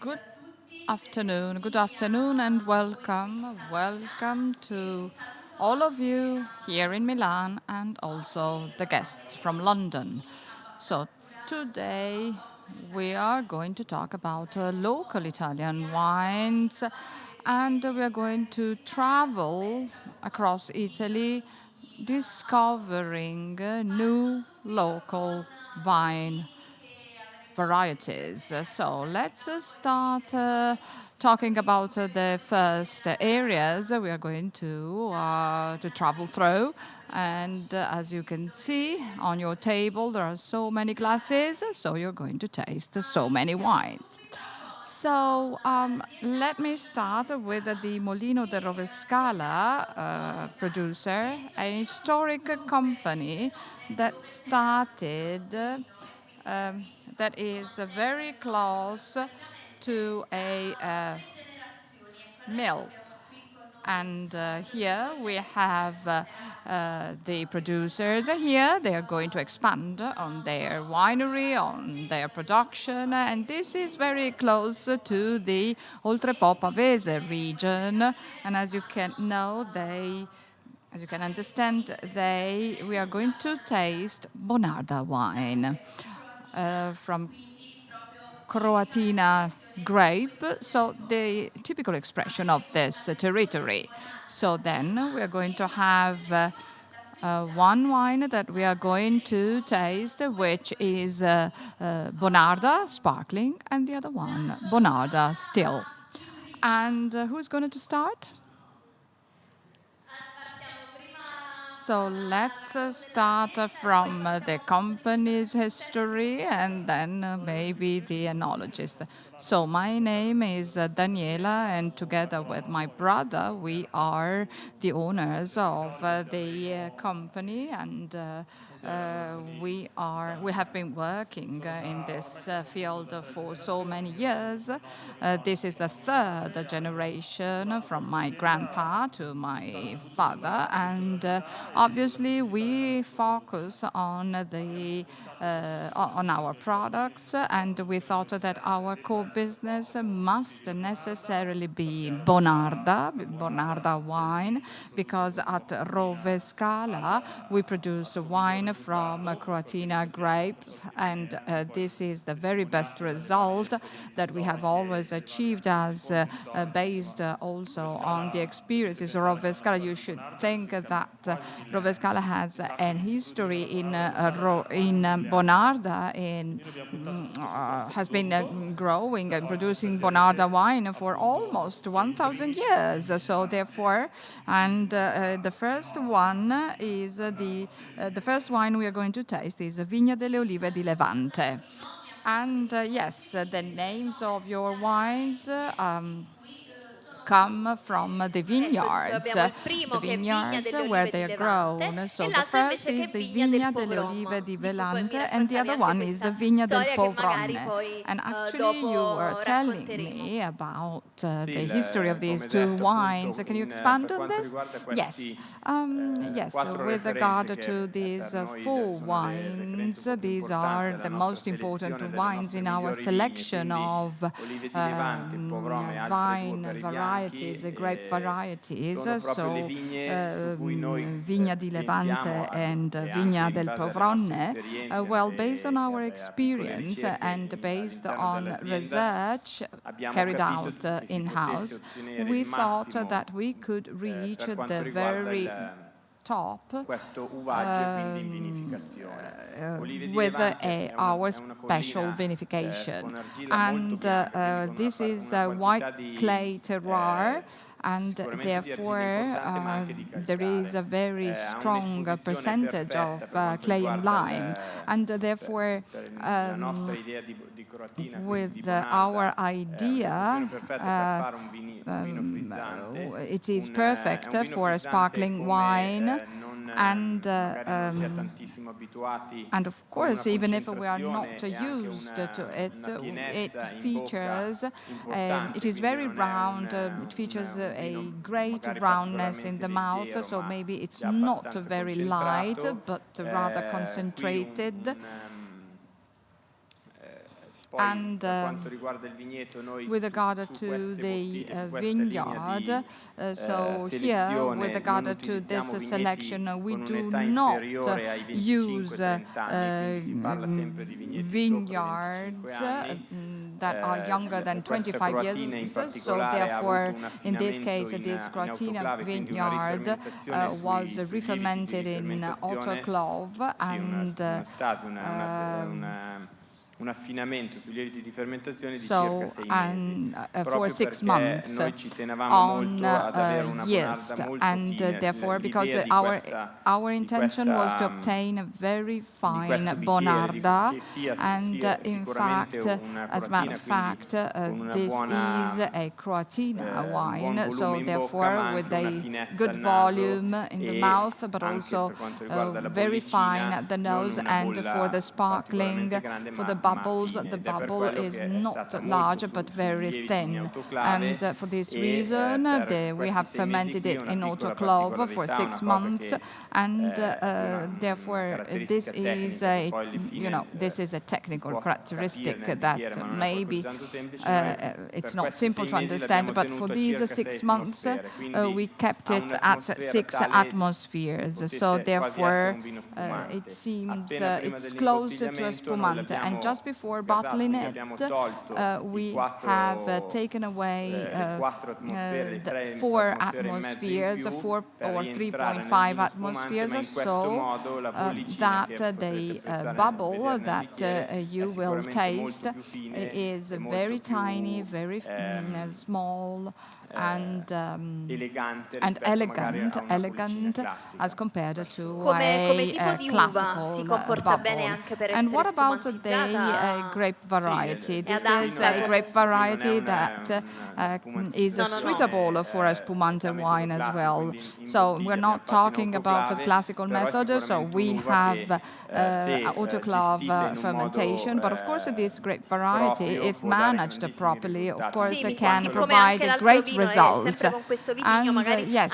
Good good afternoon, and welcome to all of you here in Milan and also the guests from London. So today we are going to talk about local Italian wines, and we are going to travel across Italy discovering new local wine varieties. So let's start talking about the first areas we are going to travel through. And as you can see on your table, there are so many glasses, so you're going to taste so many wines. So let me start with the Molino de Rovescala producer, an historic company that started that is very close to a mill. And here we have the producers here. They are going to expand on their winery, on their production. And this is very close to the Oltrepo Pavese region. And as you can know, as you can understand, we are going to taste Bonarda wine from Croatina grape, so the typical expression of this territory. So then we are going to have one wine that we are going to taste, which is Bonarda sparkling, and the other one, Bonarda still. And who's going to start? So let's start from the company's history and then maybe the enologist. So my name is Daniela, and together with my brother, we are the owners of the company, and we have been working in this field for so many years. This is the third generation from my grandpa to my father, and obviously we focus on on our products, and we thought that our core business must necessarily be Bonarda wine, because at Rovescala we produce wine from Croatina grapes, and this is the very best result that we have always achieved, as based also on the experiences of Rovescala. You should think that Rovescala has an history in Bonarda, has been growing and producing Bonarda wine for almost 1,000 years. So therefore, and the first one is the first wine we are going to taste is Vigna delle Olive di Levante. And yes, the names of your wines come from the vineyards, where they are grown. So the first is the Vigna delle Olive di Velante, and the other one is the Vigna del Povronne. And actually, you were telling me about the history of these two wines. Can you expand on this? Yes. Yes, with regard to these four wines, these are the most important wines in our selection of wine varieties, grape varieties. So Vigna di Levante and Vigna del Povronne, well, based on our experience and based on research carried out in-house, we thought that we could reach the very top with our special vinification. And this is a white clay terroir, and therefore there is a very strong percentage of clay and lime, and therefore with our idea it is perfect for a sparkling wine. And of course, even if we are not used to it, it features, it is very round, it features a great roundness in the mouth, so maybe it's not very light, but rather concentrated. And with regard to the vineyard, so here, with regard to this selection, we do not use vineyards that are younger than 25 years. So therefore, in this case, this Cortina vineyard was re-fermented in autoclave and un affinamento sui lieviti di fermentazione di so, circa 6 mesi. For 6 months noi ci tenevamo molto ad avere una yeast, bonarda molto and fine. therefore, because our intention was to obtain a very fine bonarda, and in fact, as a matter of fact, this is a Croatina wine, so therefore with a good volume in the mouth, but also very fine at the nose, and for the sparkling, for the bubbles, the bubble is not large but very thin. And for this reason, we have fermented it in autoclave for 6 months, and therefore this is a, this is a technical characteristic that maybe it's not simple to understand, but for these 6 months we kept it at 6 atmospheres, so therefore it seems it's closer to a spumante. And just before bottling it, we have taken away the 4 atmospheres, 4 or 3.5 atmospheres, so that the bubble that you will taste is very tiny, very small, and elegant as compared to a classical bubble. And what about the grape variety? This is a grape variety that is suitable for a spumante wine as well. So we're not talking about a classical method, so we have autoclave fermentation, but of course this grape variety, if managed properly, of course can provide great results. And yes,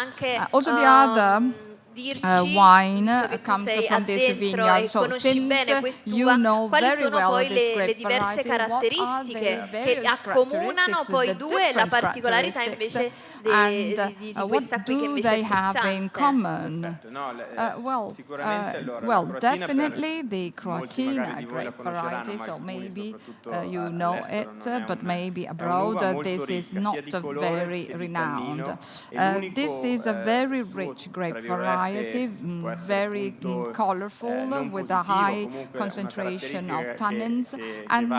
also the other wine comes from this vineyard. So since you know very well this grape variety, what are the various characteristics, the different characteristics, and what do they have in common? Well, definitely the Croatina grape variety, so maybe you know it, but maybe abroad this is not very renowned. This is a very rich grape variety, very colorful, with a high concentration of tannins, and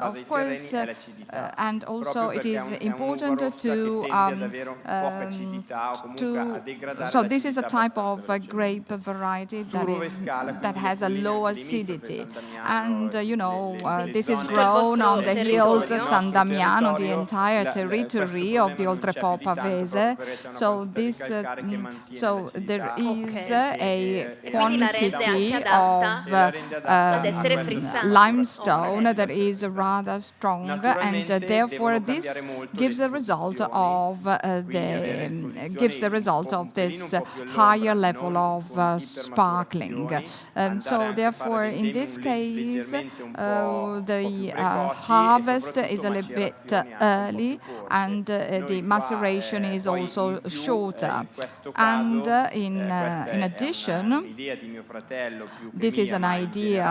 of course, and also it is important to so this is a type of grape variety that has a low acidity, and this is grown on the hills San Damiano, the entire territory of the Oltrepo Pavese. So this so there is a quantity of limestone that is rather strong, and therefore this gives the result of this higher level of sparkling. And so therefore in this case the harvest is a little bit early, and the maceration is also shorter. And in addition, this is an idea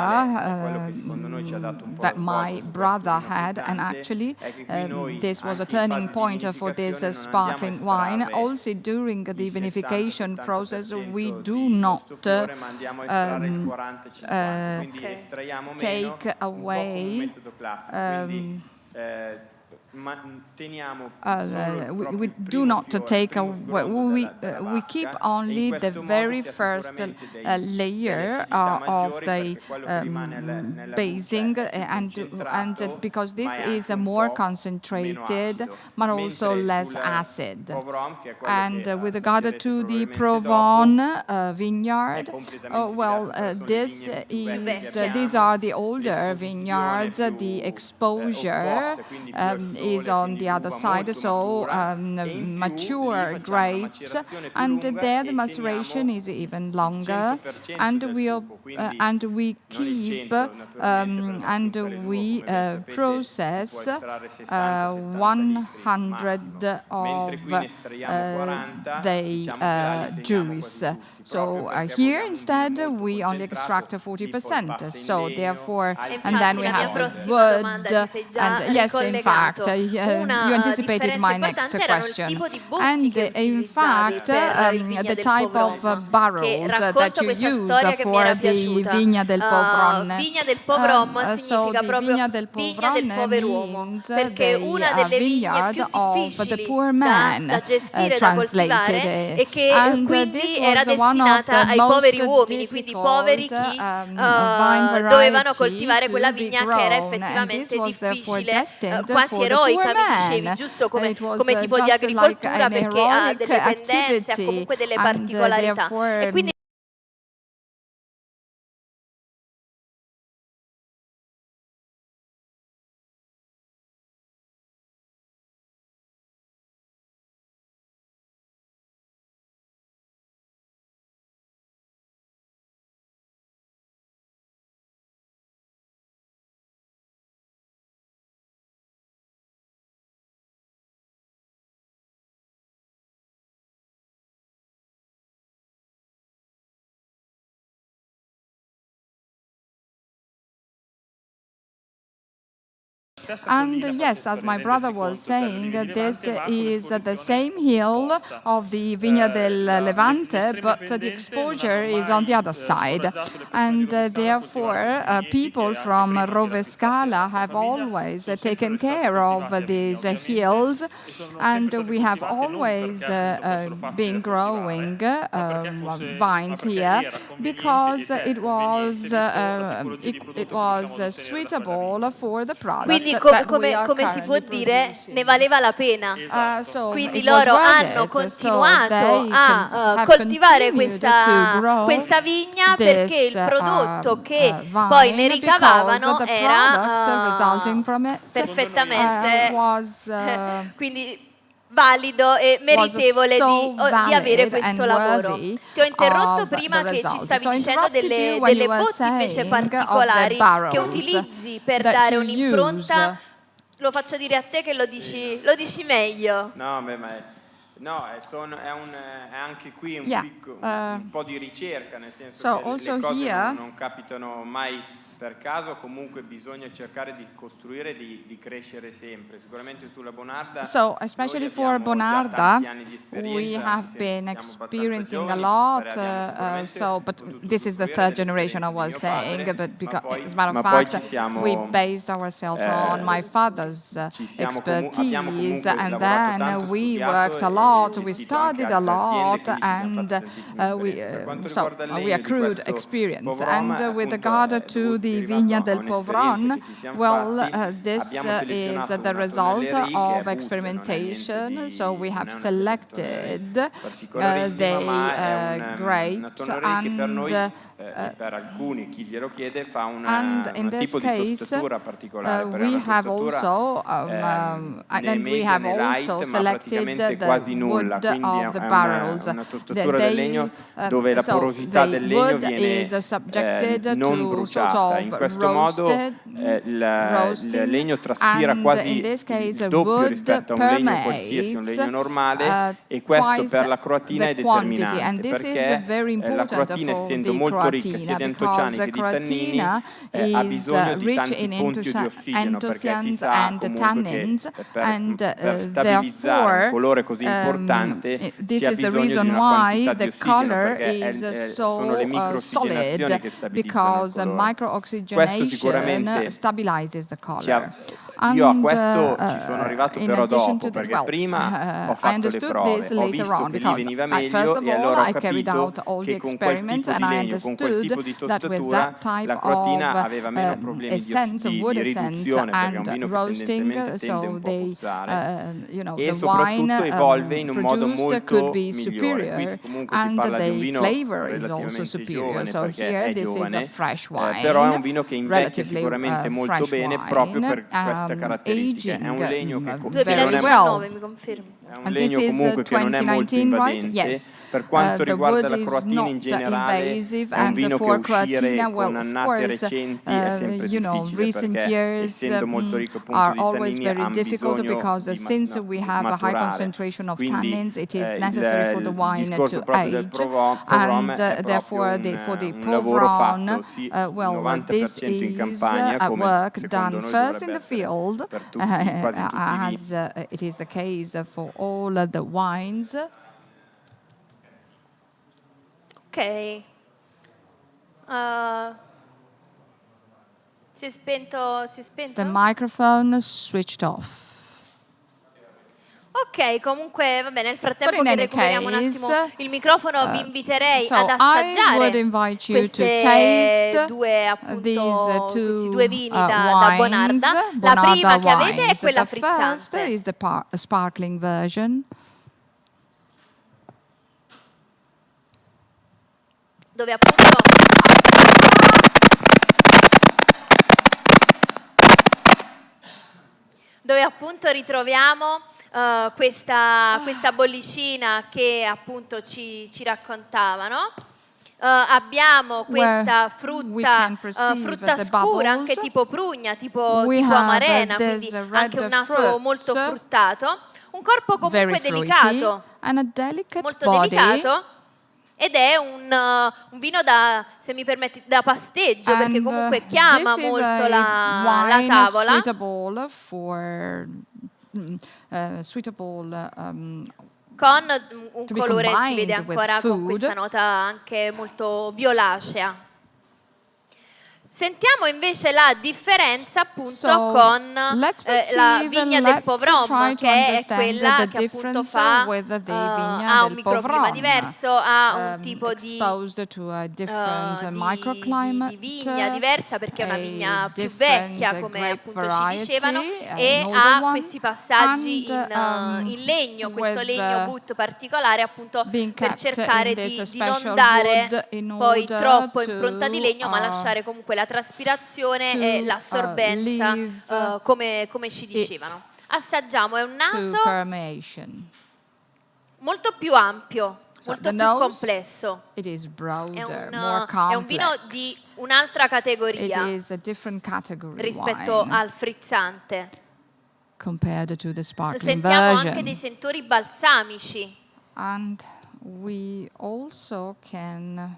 that my brother had, and actually this was a turning point for this sparkling wine. Also during the vinification process, we do not take away we do not take away, we keep only the very first layer of the basing, and because this is more concentrated but also less acid. And with regard to the Provence vineyard, these are the older vineyards. The exposure is on the other side, so mature grapes, and there the maceration is even longer, and we keep and we process 100 of the juice. So here instead we only extract 40%. So therefore, and then we have wood. And yes, in fact, you anticipated my next question. And in fact, the type of barrels that you use for the Vigna del Povron. So the Vigna del Povron means the vineyard of the poor man, translated. And this was one of the most difficult vine variety to be grown, and this was therefore destined for the poor man. It was just like an heroic activity, and therefore And yes, as my brother was saying, this is the same hill of the Vigna del Levante, but the exposure is on the other side. And therefore, people from Sala have always taken care of these hills, and we have always been growing vines here because it was suitable for the product. Come si può dire, ne valeva la pena. Quindi loro hanno continuato a coltivare questa vigna perché il prodotto che poi ne ricavavano era perfettamente quindi valido e meritevole di avere questo lavoro. Ti ho interrotto prima che ci stavi dicendo delle botti invece particolari che utilizzi per dare un'impronta. Lo faccio dire a te che lo dici meglio. No, è anche qui un po' di ricerca, nel senso che le cose non capitano mai per caso, comunque bisogna cercare di costruire, di crescere sempre. Sicuramente sulla Bonarda. So, especially for Bonarda, we have been experiencing a lot. But this is the third generation I was saying. But because, as a matter of fact, we based ourselves on my father's expertise, and then we worked a lot. We studied a lot, and we accrued experience. And with regard to the Vigna del Povron, well, this is the result of experimentation. So we have selected the grapes, and in this case we have also selected the wood of the barrels. The wood is subjected to sort of in questo modo il legno traspira quasi il doppio rispetto a un legno qualsiasi, un legno normale, e questo per la croatina è determinante, perché la croatina, essendo molto ricca sia di antociani che di tannini, ha bisogno di tanti punti di ossigeno, perché si sa comunque che per stabilizzare un colore così importante si ha bisogno di una quantità di ossigeno, perché sono le microossigenazioni che stabilizzano il colore. Questo sicuramente stabilizes the color. Io a questo ci sono arrivato però dopo, perché prima ho fatto le prove, ho visto che lì veniva meglio e allora ho capito che con quel tipo di legno, con quel tipo di tostatura, la croatina aveva meno problemi di riduzione, perché è un vino che tendenzialmente tende un po' a puzzare, e soprattutto evolve in un modo molto migliore. Qui comunque si parla di un vino relativamente giovane, perché è giovane, però è è un vino che invecchia sicuramente molto bene proprio per queste caratteristiche. È un legno che 2019, mi confermi. È un legno comunque che non è molto invadente. Per quanto riguarda la croatina in generale, è un vino che uscire con annate recenti è sempre difficile perché essendo molto ricco appunto di tannini ha bisogno di maturare. Quindi il discorso proprio del provrom è proprio un lavoro fatto sì, il 90% in campagna come secondo noi dovrebbe essere per tutti, quasi tutti i vini. It is the case for all the wines. Ok. Si è spento? The microphone switched off. Ok, comunque va bene, nel frattempo che recuperiamo un attimo il microfono vi inviterei ad assaggiare questi due vini da Bonarda. La prima che avete è quella frizzante. The first is the sparkling version. Dove appunto ritroviamo questa bollicina che appunto ci raccontavavano. Abbiamo questa frutta scura, anche tipo prugna, tipo amarena, quindi anche un naso molto fruttato. Un corpo comunque delicato, molto delicato. Ed è un vino da, se mi permetti, da pasteggio, perché comunque chiama molto la tavola. Con un colore, si vede ancora con questa nota anche molto violacea. Sentiamo invece la differenza appunto con la vigna del Povrom, che è quella che appunto ha un microclima diverso, ha un tipo di vigna diversa perché è una vigna più vecchia, come appunto ci dicevano, e ha questi passaggi in legno, questo legno but particolare appunto per cercare di non dare poi troppo impronta di legno, ma lasciare comunque la traspirazione e l'assorbenza come ci dicevano. Assaggiamo, è un naso molto più ampio, molto più complesso. È un vino di un'altra categoria rispetto al frizzante. Sentiamo anche dei sentori balsamici. And we also can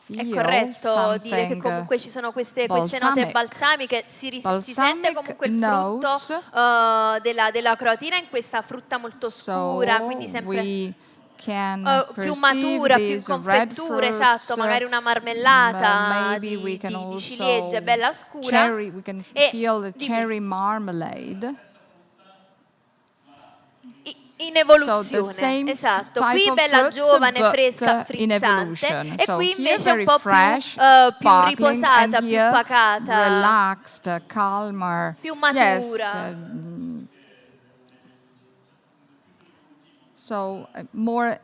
È corretto dire che comunque ci sono queste note balsamiche, si sente comunque il frutto della croatina in questa frutta molto scura, quindi sempre più matura, più in confetture, esatto, magari una marmellata di ciliegie bella scura in evoluzione, esatto. Qui bella giovane, fresca, frizzante, e qui invece un po' più riposata, più pacata, relaxed, calmer, più matura. Yes, so more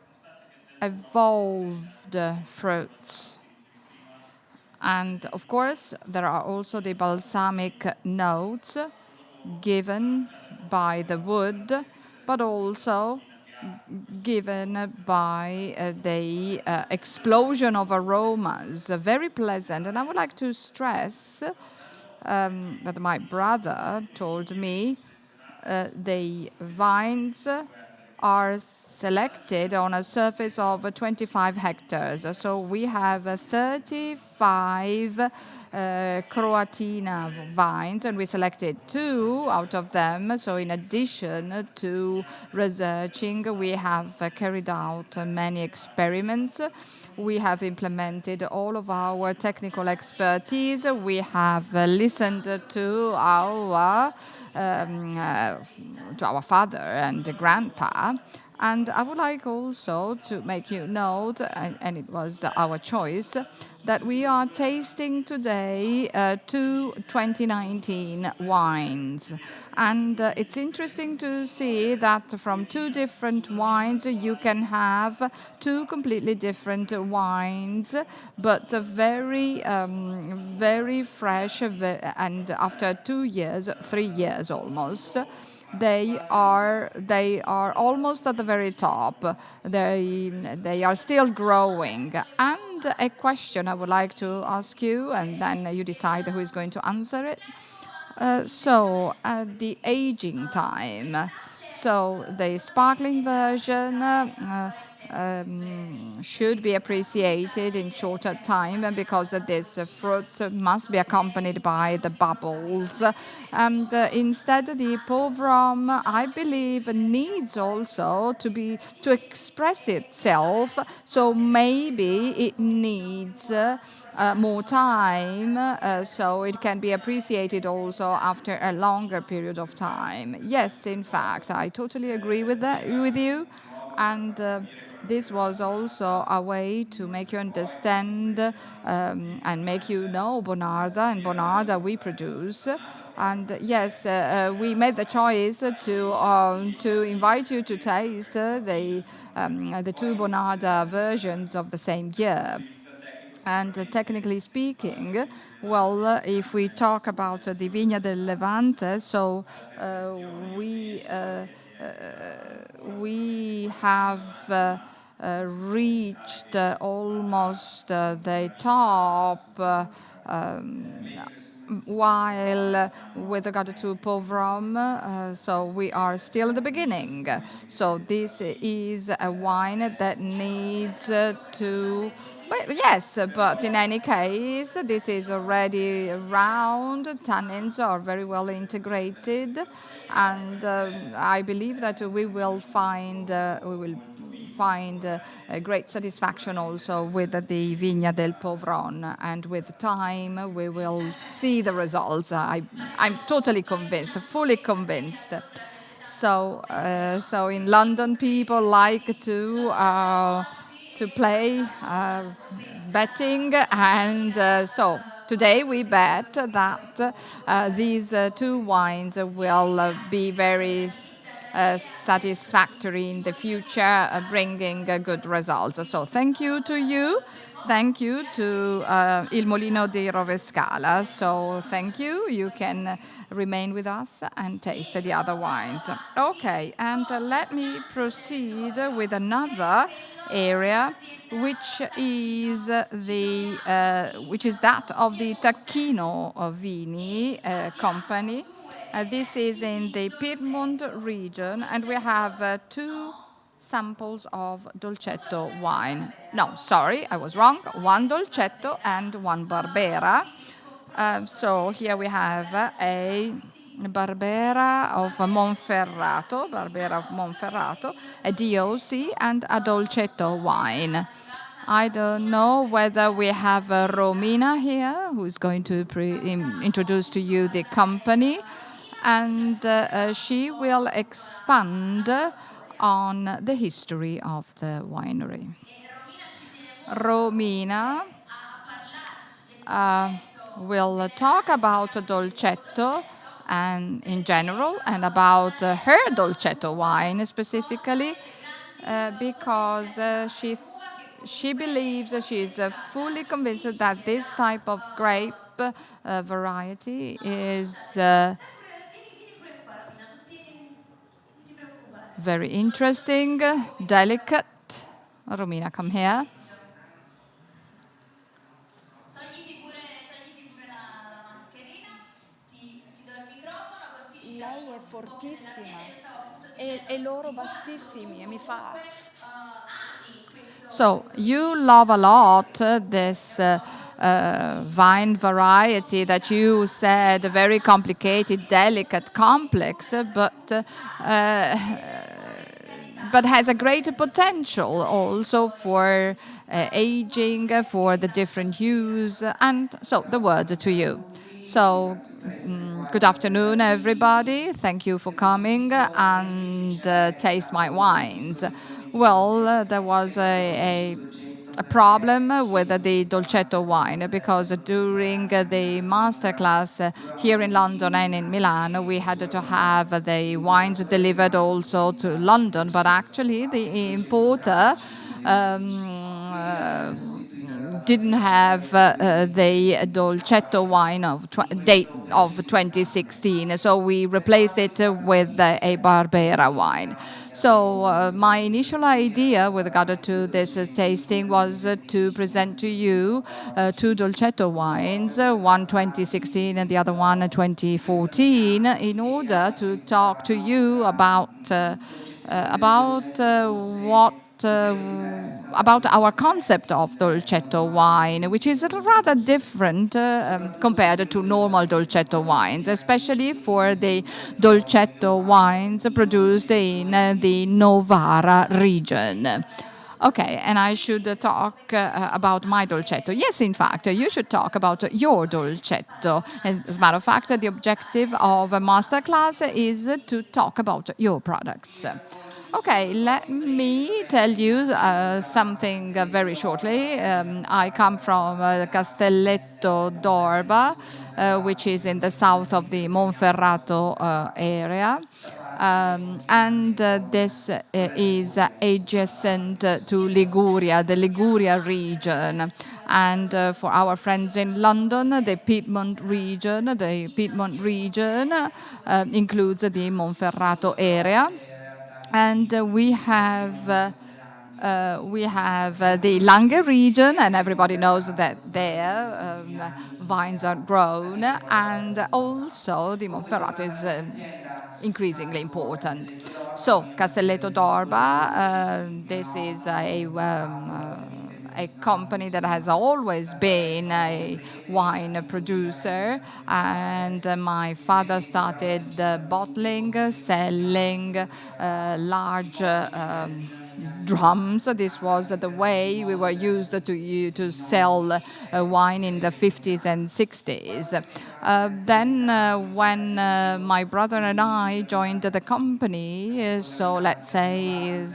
evolved fruits. And of course, there are also the balsamic notes given by the wood, but also given by the explosion of aromas, very pleasant. And I would like to stress that my brother told me the vines are selected on a surface of 25 hectares. So we have 35 Croatina vines, and we selected 2 out of them. So in addition to researching, we have carried out many experiments. We have implemented all of our technical expertise. We have listened to our father and grandpa, And I would like also to make you note, and it was our choice, that we are tasting today two 2019 wines. And it's interesting to see that from two different wines you can have two completely different wines, but very, very fresh, and after 2 years, 3 years almost, they are almost at the very top. They are still growing. And a question I would like to ask you, and then you decide who is going to answer it. The aging time. So the sparkling version should be appreciated in shorter time because this fruit must be accompanied by the bubbles. And instead, the Povrom, I believe, needs also to express itself. So maybe it needs more time, so it can be appreciated also after a longer period of time. Yes, in fact, I totally agree with that, with you. And this was also a way to make you understand and make you know Bonarda, and Bonarda we produce. And yes, we made the choice to invite you to taste the two Bonarda versions of the same year. And technically speaking, well, if we talk about the Vigna del Levante, so we have reached almost the top. While with regard to Povrom, so we are still at the beginning. So this is a wine that needs to. But yes, but in any case, this is already round. Tannins are very well integrated, and I believe that we will find a great satisfaction also with the Vigna del Povron, and with time we will see the results. I'm totally convinced, fully convinced. So in London, people like to play betting, and so today we bet that these two wines will be very satisfactory in the future, bringing good results. So thank you to you. Thank you to Il Molino di Rovescala. So thank you. You can remain with us and taste the other wines. Okay, and let me proceed with another area, which is that of the Tacchino Vini company. This is in the Piedmont region, and we have two samples of Dolcetto wine. No, sorry, I was wrong. One Dolcetto and one Barbera. So here we have a Barbera of Monferrato, a DOC, and a Dolcetto wine. I don't know whether we have Romina here, who is going to introduce to you the company, and she will expand on the history of the winery. Romina will talk about Dolcetto and in general, and about her Dolcetto wine specifically, because she believes, she is fully convinced that this type of grape variety is very interesting, delicate. Romina, come here. Lei è fortissima e loro bassissimi e mi fa. So you love a lot this vine variety that you said very complicated, delicate, complex, but has a great potential also for aging, for the different use. And so the word to you. So, good afternoon, everybody. Thank you for coming and taste my wines. Well, there was a problem with the Dolcetto wine because during the masterclass here in London and in Milan, we had to have the wines delivered also to London, but actually the importer didn't have the Dolcetto wine of date of 2016, so we replaced it with a Barbera wine. So my initial idea with regard to this tasting was to present to you two Dolcetto wines, one 2016 and the other one 2014, in order to talk to you about what about our concept of Dolcetto wine, which is rather different compared to normal Dolcetto wines, especially for the Dolcetto wines produced in the Novara region. Okay, and I should talk about my Dolcetto. Yes, in fact, you should talk about your Dolcetto. As a matter of fact, the objective of a masterclass is to talk about your products. Okay, let me tell you something very shortly. I come from Castelletto d'Orba, which is in the south of the Monferrato area. And this is adjacent to Liguria, the Liguria region. And for our friends in London, the Piedmont region includes the Monferrato area. And we have the Lange region, and everybody knows that there vines are grown, and also the Monferrato is increasingly important. So Castelletto d'Orba, this is a company that has always been a wine producer, and my father started bottling, selling large drums. This was the way we were used to sell wine in the 50s and 60s. Then when my brother and I joined the company, so let's say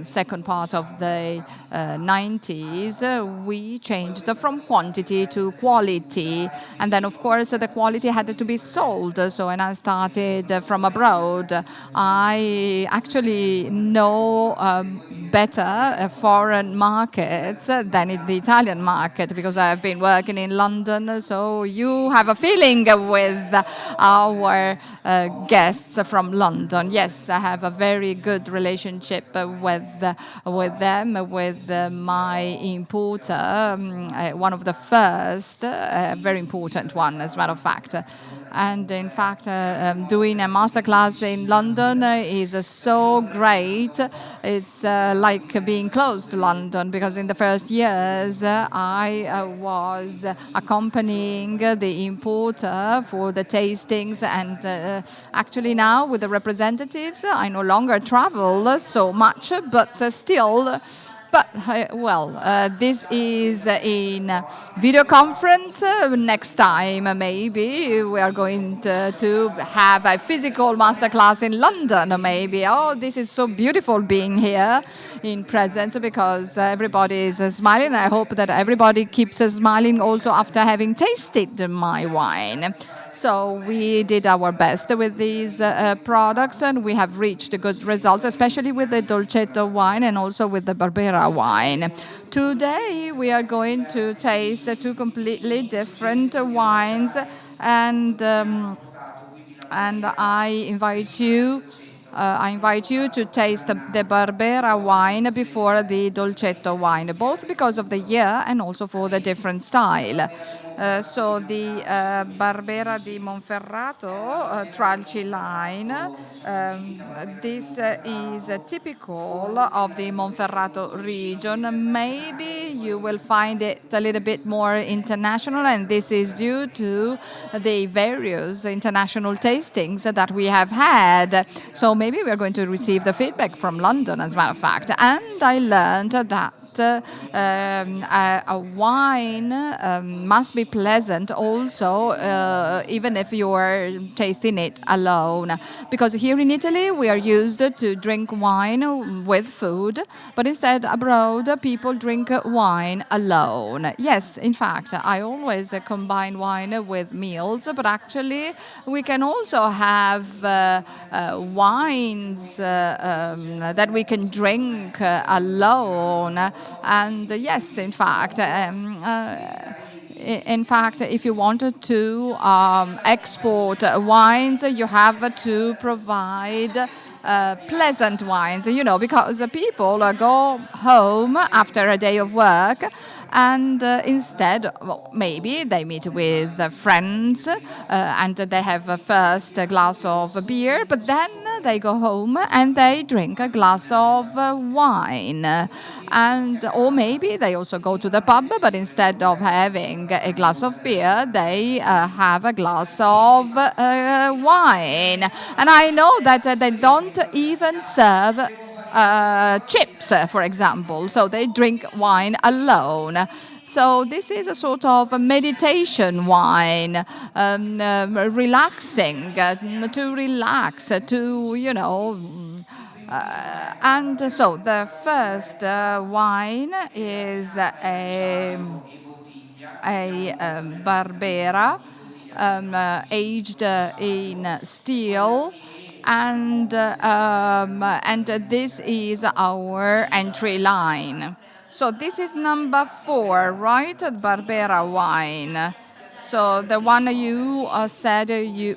second part of the 90s, we changed from quantity to quality. And then, of course, the quality had to be sold. So when I started from abroad, I actually know better foreign markets than the Italian market, because I have been working in London. So you have a feeling with our guests from London. Yes, I have a very good relationship with them, with my importer, one of the first, very important one, as a matter of fact. And in fact, doing a masterclass in London is so great. It's like being close to London, because in the first years I was accompanying the importer for the tastings, and actually now with the representatives I no longer travel so much, but still. But, this is in video conference. Next time, maybe, we are going to have a physical masterclass in London, maybe. Oh, this is so beautiful being here in presence, because everybody is smiling. I hope that everybody keeps smiling also after having tasted my wine. So we did our best with these products, and we have reached good results, especially with the Dolcetto wine and also with the Barbera wine. Today we are going to taste two completely different wines, and I invite you to taste the Barbera wine before the Dolcetto wine, both because of the year and also for the different style. So the Barbera di Monferrato Tralci line, this is typical of the Monferrato region. Maybe you will find it a little bit more international, and this is due to the various international tastings that we have had. So maybe we are going to receive the feedback from London, as a matter of fact. And I learned that a wine must be pleasant also, even if you are tasting it alone. Because here in Italy, we are used to drink wine with food, but instead abroad, people drink wine alone. Yes, in fact, I always combine wine with meals, but actually, we can also have wines that we can drink alone. And yes, in fact, if you wanted to export wines, you have to provide pleasant wines, because people go home after a day of work and instead, well, maybe they meet with friends and they have first a glass of beer, but then they go home and they drink a glass of wine. Or maybe they also go to the pub, but instead of having a glass of beer, they have a glass of wine. And I know that they don't even serve chips, for example. So they drink wine alone. So this is a sort of a meditation wine, relaxing, to relax, and so the first wine is a Barbera, aged in steel, and this is our entry line. So this is number 4, right? The Barbera wine. So the one you said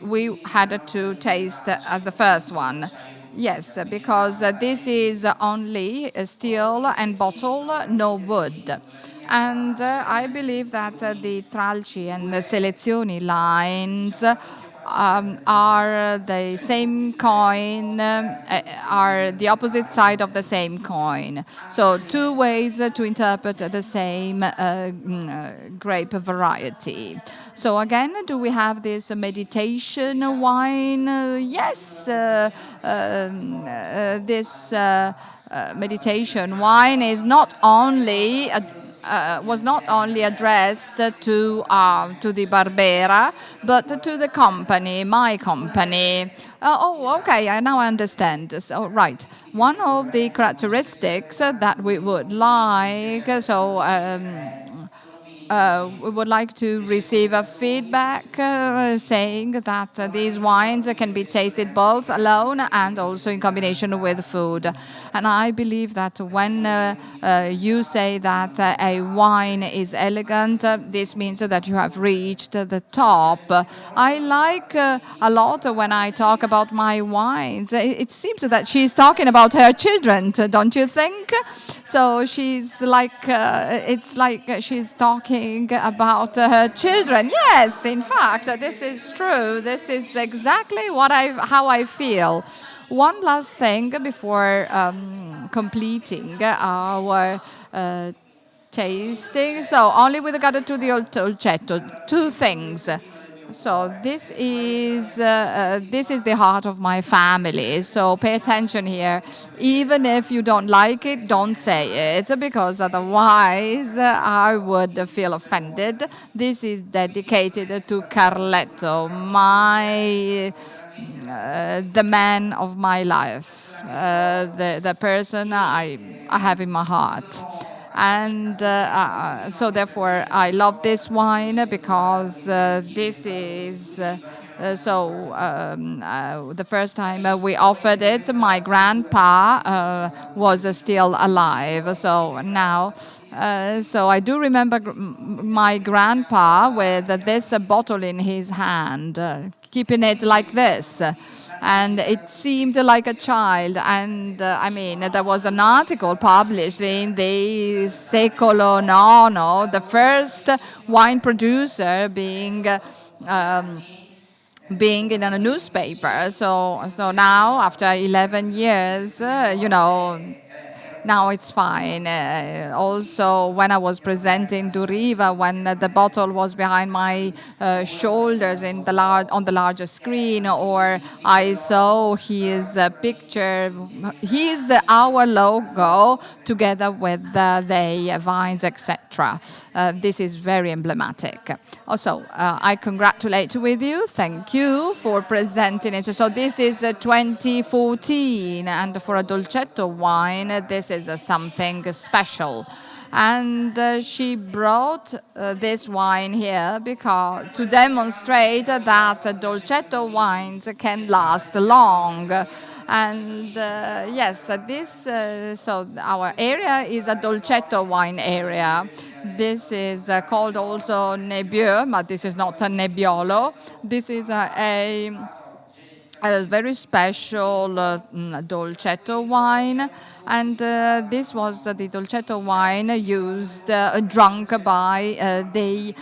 we had to taste as the first one. Yes, because this is only steel and bottle, no wood. And I believe that the Tralci and the Selezioni lines are the same coin, are the opposite side of the same coin. So two ways to interpret the same grape variety. So again, do we have this meditation wine? Yes, this meditation wine is not only was not only addressed to the Barbera, but to the company, my company. Okay, I now understand. So, right, one of the characteristics that we would like, we would like to receive a feedback saying that these wines can be tasted both alone and also in combination with food. And I believe that when you say that a wine is elegant, this means that you have reached the top. I like a lot when I talk about my wines. It seems that she's talking about her children, don't you think? So she's like, it's like she's talking about her children. Yes, in fact, this is true. This is exactly how I feel. One last thing before completing our tasting. So only with regard to the dolcetto, two things. So this is the heart of my family. So pay attention here. Even if you don't like it, don't say it, because otherwise I would feel offended. This is dedicated to Carletto, the man of my life, the person I have in my heart. And so therefore I love this wine because this is the first time we offered it, my grandpa was still alive. So now, so I do remember my grandpa with this bottle in his hand, keeping it like this. And it seemed like a child. And I mean, there was an article published in the Secolo Nono, the first wine producer being in a newspaper. So now, after 11 years, Now it's fine. Also, when I was presenting Duriva, when the bottle was behind my shoulders on the larger screen, or I saw his picture, our logo together with the vines, etc. This is very emblematic. Also, I congratulate with you. Thank you for presenting it. So this is 2014, and for a Dolcetto wine, this is something special. And she brought this wine here because to demonstrate that Dolcetto wines can last long. And yes, so our area is a Dolcetto wine area. This is called also Nebbiolo, but this is not a Nebbiolo. This is a very special Dolcetto wine, and this was the Dolcetto wine used, drunk by the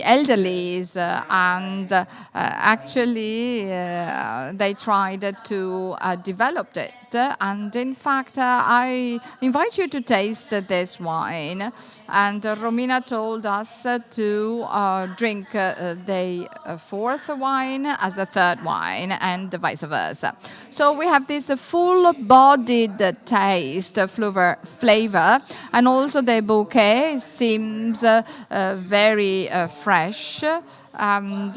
elderlies, and actually they tried to develop it. And in fact, I invite you to taste this wine. And Romina told us to drink the fourth wine as a third wine, and vice versa. So we have this full-bodied taste, flavor, and also the bouquet seems very fresh and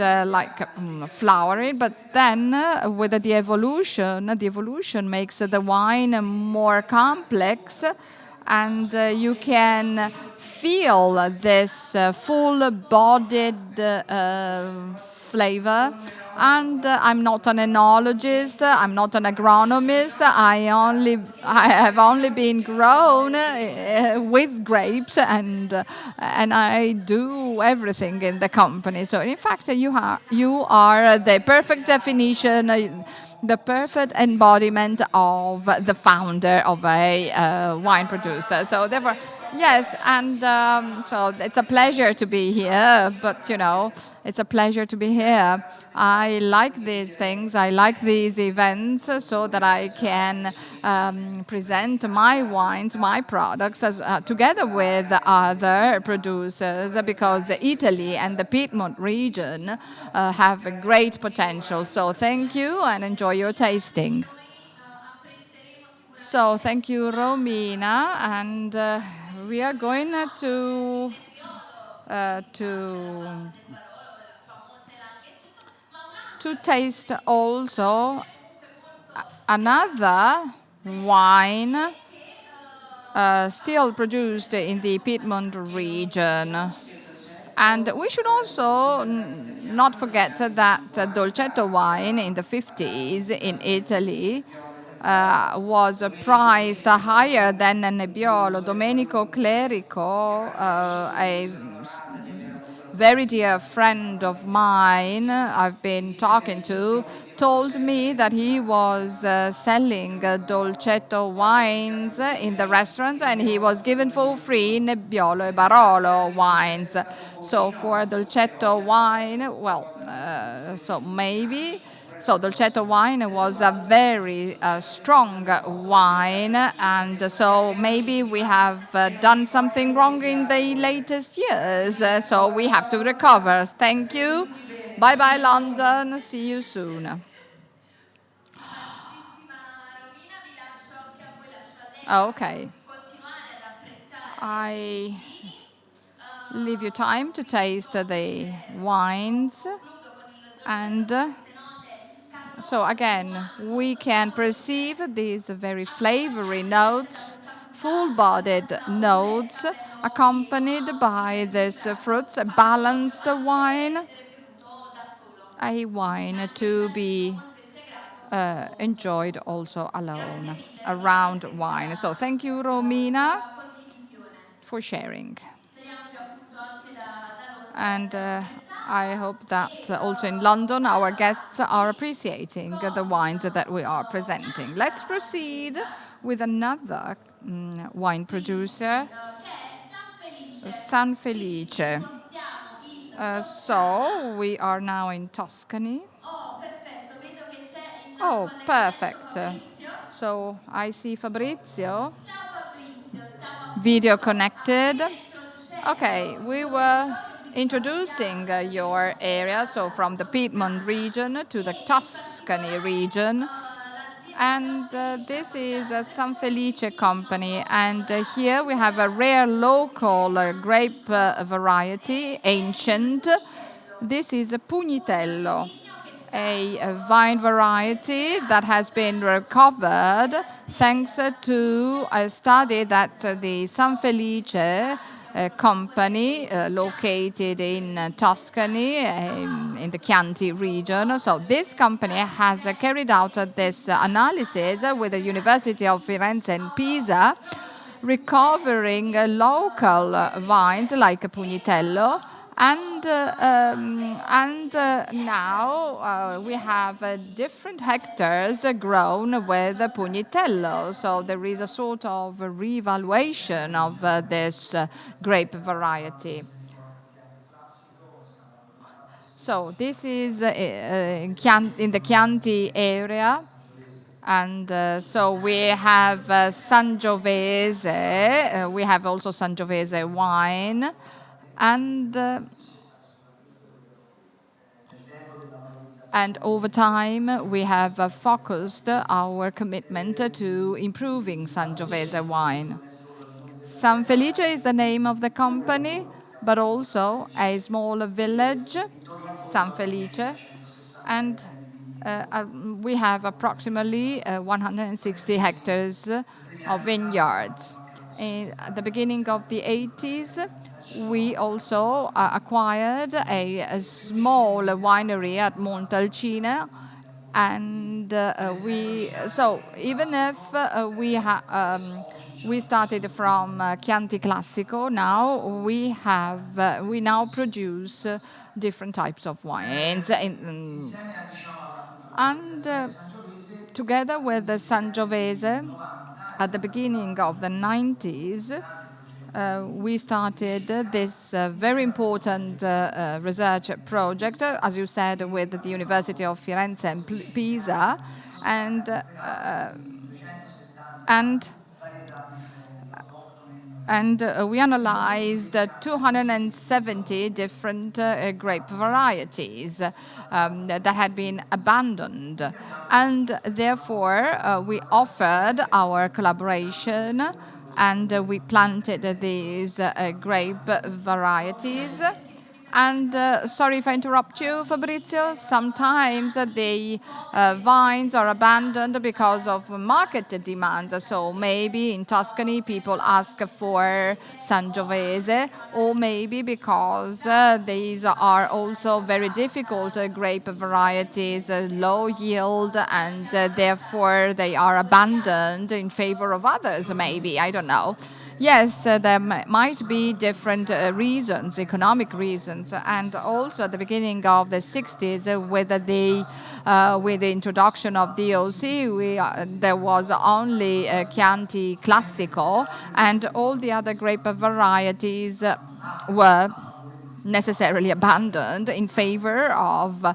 flowery, but then with the evolution makes the wine more complex, and you can feel this full-bodied flavor. And I'm not an enologist, I'm not an agronomist, I have only been grown with grapes, and I do everything in the company. So in fact, you are the perfect definition, the perfect embodiment of the founder of a wine producer. So therefore, yes, and so it's a pleasure to be here, but it's a pleasure to be here. I like these things, I like these events, so that I can present my wines, my products, together with other producers, because Italy and the Piedmont region have a great potential. So thank you, and enjoy your tasting. So thank you, Romina, and we are going to taste also another wine still produced in the Piedmont region. And we should also not forget that Dolcetto wine in the 50s in Italy was priced higher than Nebbiolo. Domenico Clerico, a very dear friend of mine I've been talking to, told me that he was selling Dolcetto wines in the restaurants, and he was given for free Nebbiolo e Barolo wines. So for Dolcetto wine, so Dolcetto wine was a very strong wine, and so maybe we have done something wrong in the latest years, so we have to recover. Thank you. Bye-bye, London. See you soon. Okay. I leave you time to taste the wines, and so again, we can perceive these very flavory notes, full-bodied notes, accompanied by these fruits, a balanced wine, a wine to be enjoyed also alone, a round wine. So thank you, Romina, for sharing. And I hope that also in London our guests are appreciating the wines that we are presenting. Let's proceed with another wine producer, San Felice. So we are now in Tuscany. Oh, perfect. So I see Fabrizio. Video connected. Okay, we were introducing your area, so from the Piedmont region to the Tuscany region. And this is a San Felice company. And here we have a rare local grape variety, ancient. This is a Pugnitello, a vine variety that has been recovered thanks to a study that the San Felice company located in Tuscany, in the Chianti region. So this company has carried out this analysis with the University of Firenze and Pisa, recovering local vines like Pugnitello. And now we have different hectares grown with Pugnitello. So there is a sort of reevaluation of this grape variety. So this is in the Chianti area. And so we have Sangiovese. We have also Sangiovese wine. And over time, we have focused our commitment to improving Sangiovese wine. San Felice is the name of the company, but also a small village, San Felice, and we have approximately 160 hectares of vineyards. At the beginning of the 80s, we also acquired a small winery at Montalcino, and so even if we started from Chianti Classico, now we now produce different types of wines, and together with the Sangiovese, at the beginning of the 90s, we started this very important research project, as you said, with the University of Firenze and Pisa, and we analyzed 270 different grape varieties that had been abandoned. And therefore, we offered our collaboration, and we planted these grape varieties. And sorry if I interrupt you, Fabrizio. Sometimes the vines are abandoned because of market demands. So maybe in Tuscany people ask for Sangiovese, or maybe because these are also very difficult grape varieties, low yield, and therefore they are abandoned in favor of others, maybe. I don't know. Yes, there might be different reasons, economic reasons, and also at the beginning of the 60s, with the introduction of DOC, there was only Chianti Classico, and all the other grape varieties were necessarily abandoned in favor of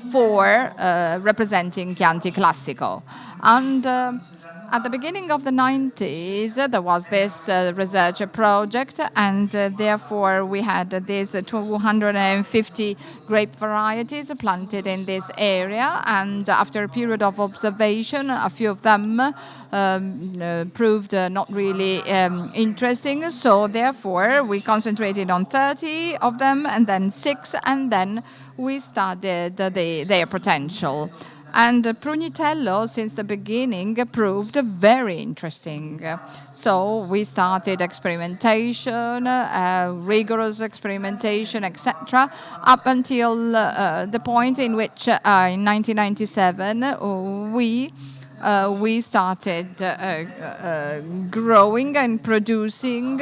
four representing Chianti Classico. And at the beginning of the 90s, there was this research project, and therefore we had these 250 grape varieties planted in this area. And after a period of observation, a few of them proved not really interesting. So therefore, we concentrated on 30 of them, and then 6, and then we studied their potential. And Pugnitello, since the beginning, proved very interesting. So we started experimentation, rigorous experimentation, etc., up until the point in which, in 1997, we started growing and producing,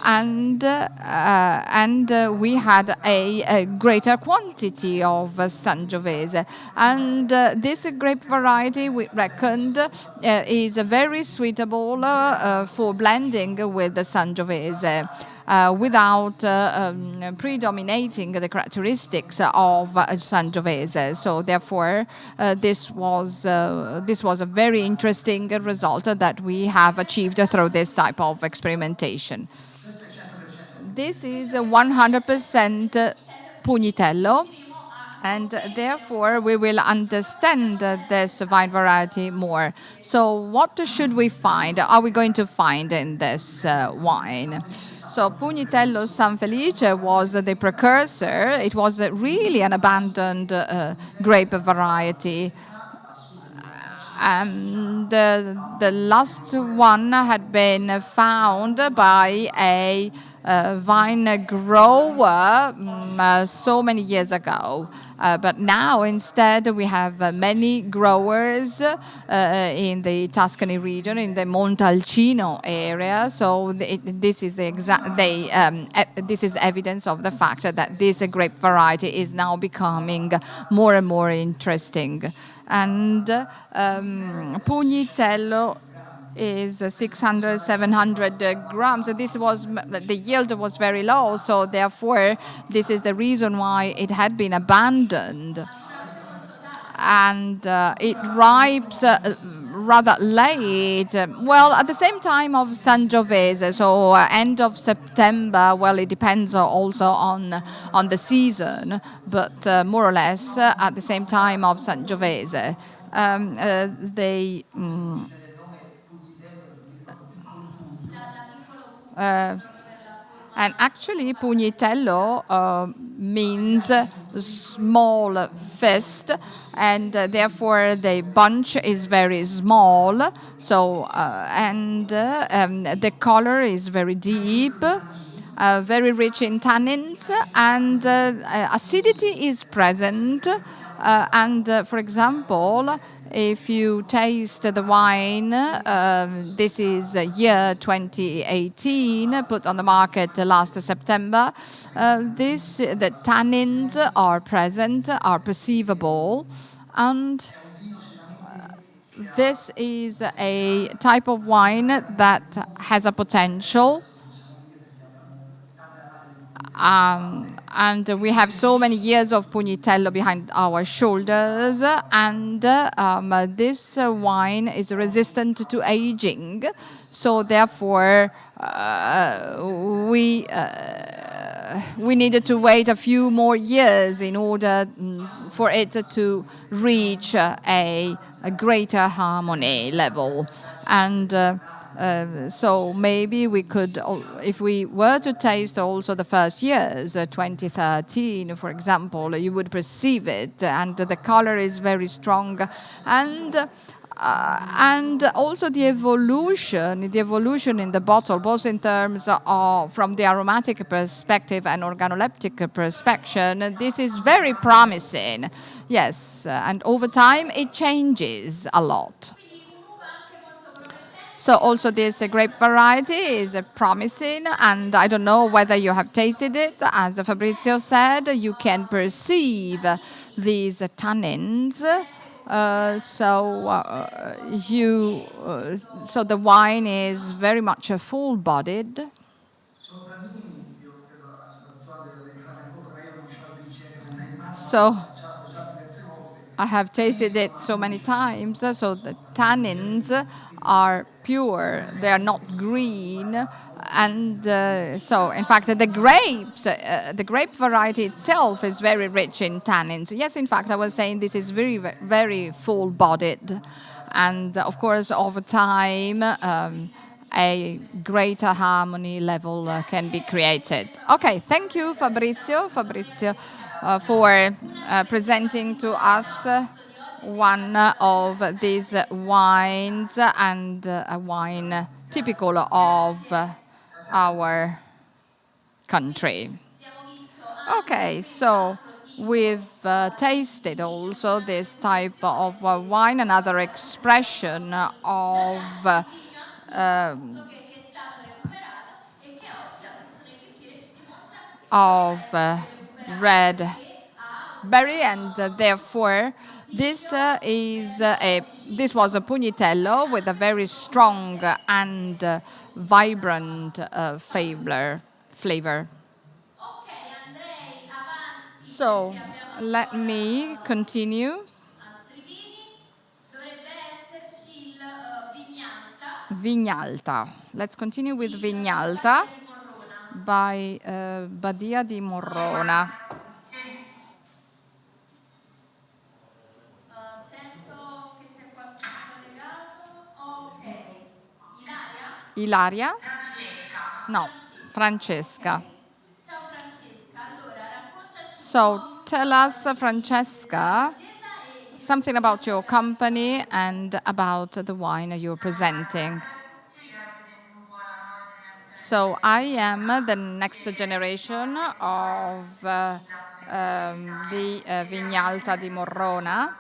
and we had a greater quantity of Sangiovese. And this grape variety, we reckoned, is very suitable for blending with the Sangiovese. without predominating the characteristics of Sangiovese. So therefore, this was a very interesting result that we have achieved through this type of experimentation. This is 100% Pugnitello, and therefore we will understand this wine variety more. So what should we find? Are we going to find in this wine? So Pugnitello San Felice was the precursor. It was really an abandoned grape variety. The last one had been found by a vine grower so many years ago. But now instead we have many growers in the Tuscany region, in the Montalcino area. So this is this is evidence of the fact that this grape variety is now becoming more and more interesting. And Pugnitello is 600, 700 grams. The yield was very low, so therefore this is the reason why it had been abandoned. And it ripes rather late. Well, at the same time of Sangiovese, so end of September. Well, it depends also on the season, but more or less at the same time of Sangiovese. And actually, Pugnitello means small fist, and therefore the bunch is very small. So, the color is very deep, very rich in tannins, and acidity is present. For example, if you taste the wine, this is year 2018, put on the market last September. The tannins are present, are perceivable, and this is a type of wine that has a potential. And we have so many years of Pugnitello behind our shoulders, and this wine is resistant to aging. So therefore, we needed to wait a few more years in order for it to reach a greater harmony level. And so maybe we could, if we were to taste also the first years, 2013, for example, you would perceive it, and the color is very strong, and also the evolution in the bottle, both in terms of from the aromatic perspective and organoleptic perspective, this is very promising. Yes, and over time it changes a lot. So also this grape variety is promising, and I don't know whether you have tasted it. As Fabrizio said, you can perceive these tannins. So the wine is very much full-bodied. So I have tasted it so many times. So the tannins are pure, they are not green, and so in fact the grape variety itself is very rich in tannins. Yes, in fact I was saying this is very, very full-bodied, and of course over time a greater harmony level can be created. Okay, thank you Fabrizio for presenting to us one of these wines, and a wine typical of our country. Okay, so we've tasted also this type of wine, another expression of red berry, and therefore this was a Pugnitello with a very strong and vibrant flavor. So let me continue. Vignalta. Let's continue with Vignalta by Badia di Morrona. Ilaria? No, Francesca. So tell us, Francesca, something about your company and about the wine you're presenting. So I am the next generation of the Vignalta di Morrona.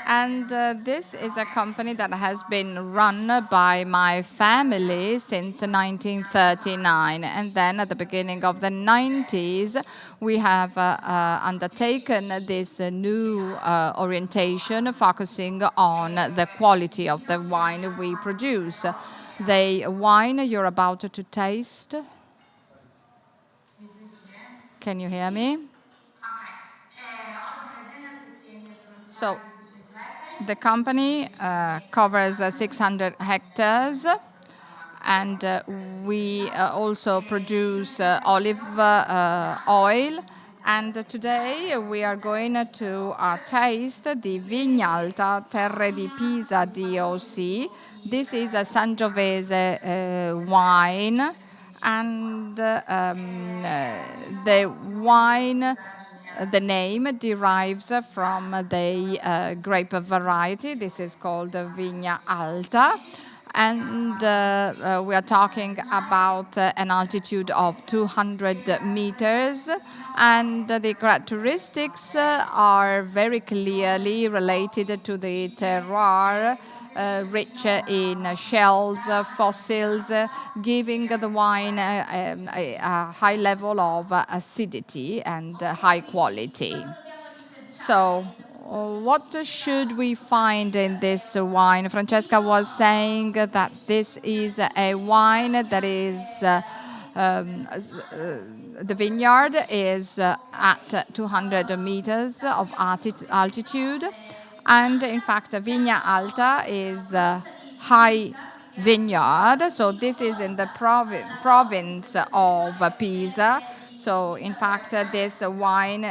And this is a company that has been run by my family since 1939. And then at the beginning of the 90s, we have undertaken this new orientation, focusing on the quality of the wine we produce. The wine you're about to taste. Can you hear me? So the company covers 600 hectares, and we also produce olive oil. And today we are going to taste the Vignalta Terre di Pisa DOC. This is a Sangiovese wine, and the wine, the name derives from the grape variety. This is called Vigna Alta. And we are talking about an altitude of 200 meters. And the characteristics are very clearly related to the terroir, rich in shells, fossils, giving the wine a high level of acidity and high quality. So what should we find in this wine? Francesca was saying that this is a wine that is, the vineyard is at 200 meters of altitude. And in fact, Vigna Alta is high vineyard. So this is in the province of Pisa. So in fact, this wine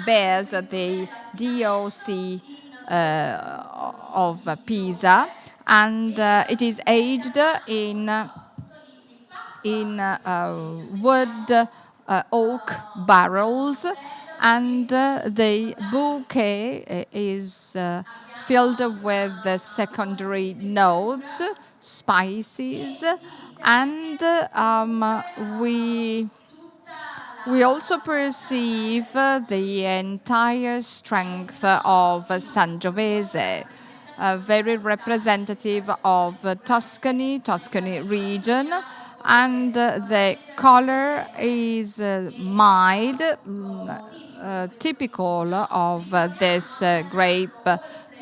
bears the DOC of Pisa, and it is aged in wood oak barrels, and the bouquet is filled with the secondary notes, spices, and we also perceive the entire strength of Sangiovese, very representative of Tuscany region, and the color is mild, typical of this grape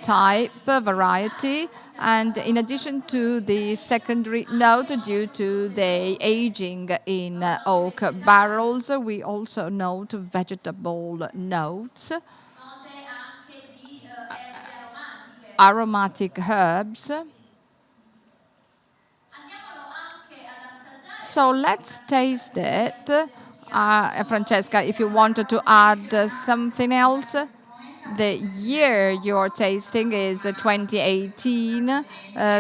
type variety. And in addition to the secondary note due to the aging in oak barrels, we also note vegetable notes, aromatic herbs. So let's taste it. Francesca, if you wanted to add something else. The year you're tasting is 2018.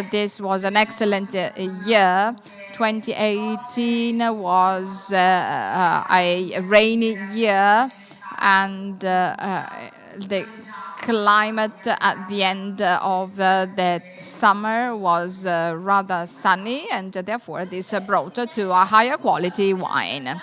This was an excellent year. 2018 was a rainy year, and the climate at the end of the summer was rather sunny, and therefore this brought to a higher quality wine.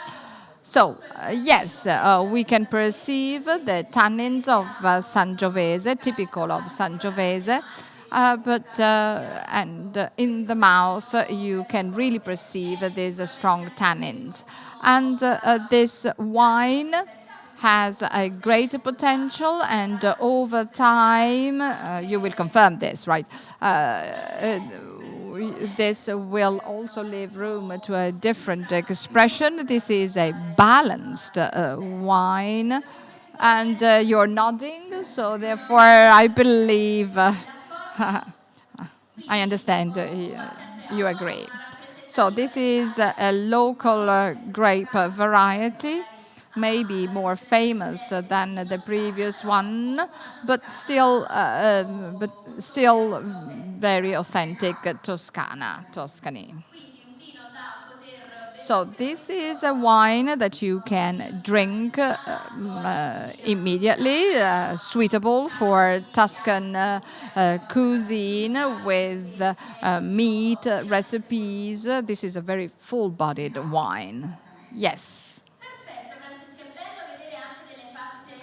So, yes, we can perceive the tannins of Sangiovese, typical of Sangiovese, but and in the mouth you can really perceive these strong tannins. And this wine has a great potential, and over time, you will confirm this, right? this will also leave room to a different expression. This is a balanced wine, and you're nodding, so therefore I believe I understand you agree. So this is a local grape variety, maybe more famous than the previous one, but still very authentic Tuscany. So this is a wine that you can drink immediately, suitable for Tuscan cuisine with meat recipes. This is a very full-bodied wine. Yes.